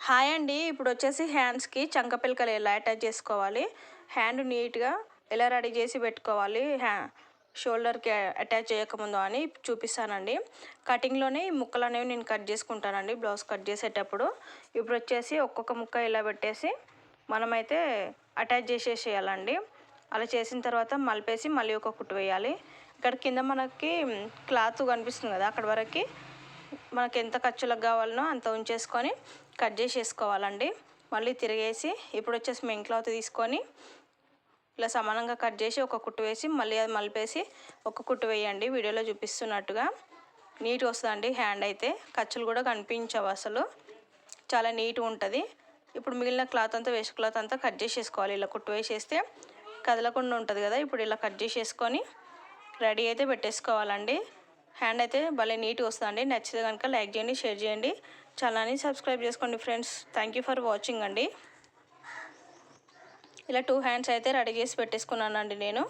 Hi అండి. ఇప్పుడు వచ్చేసి హ్యాండ్స్కి చంక పిలకలు ఎలా అటాచ్ చేసుకోవాలి, హ్యాండ్ నీట్గా ఎలా రెడీ చేసి పెట్టుకోవాలి షోల్డర్కి అటాచ్ చేయకముందు అని చూపిస్తానండి. కటింగ్లోనే ఈ ముక్కలు అనేవి నేను కట్ చేసుకుంటానండి బ్లౌజ్ కట్ చేసేటప్పుడు. ఇప్పుడు వచ్చేసి ఒక్కొక్క ముక్క ఇలా పెట్టేసి మనమైతే అటాచ్ చేసేసేయాలండి. అలా చేసిన తర్వాత మలిపేసి మళ్ళీ ఒక కుట్టు వేయాలి. ఇక్కడ కింద మనకి క్లాత్ కనిపిస్తుంది కదా, అక్కడ వరకు మనకి ఎంత ఖర్చులకు కావాలనో అంత ఉంచేసుకొని కట్ చేసేసుకోవాలండి. మళ్ళీ తిరిగేసి ఇప్పుడు వచ్చేసి మెయిన్ క్లాత్ తీసుకొని ఇలా సమానంగా కట్ చేసి ఒక కుట్టు వేసి మళ్ళీ అది మలిపేసి ఒక కుట్టు వేయండి. వీడియోలో చూపిస్తున్నట్టుగా నీట్గా వస్తుందండి. హ్యాండ్ అయితే ఖర్చులు కూడా కనిపించవు, అసలు చాలా నీట్గా ఉంటుంది. ఇప్పుడు మిగిలిన క్లాత్ అంతా వేస్ట్ క్లాత్ అంతా కట్ చేసేసుకోవాలి. ఇలా కుట్టు వేసేస్తే కదలకుండా ఉంటుంది కదా. ఇప్పుడు ఇలా కట్ చేసేసుకొని రెడీ అయితే పెట్టేసుకోవాలండి. హ్యాండ్ అయితే భలే నీట్గా వస్తుందండి. నచ్చితే కనుక లైక్ చేయండి, షేర్ చేయండి, ఛానల్ని సబ్స్క్రైబ్ చేసుకోండి friends. Thank you for watching అండి. ఇలా 2 హ్యాండ్స్ అయితే రెడీ చేసి పెట్టేసుకున్నానండి నేను.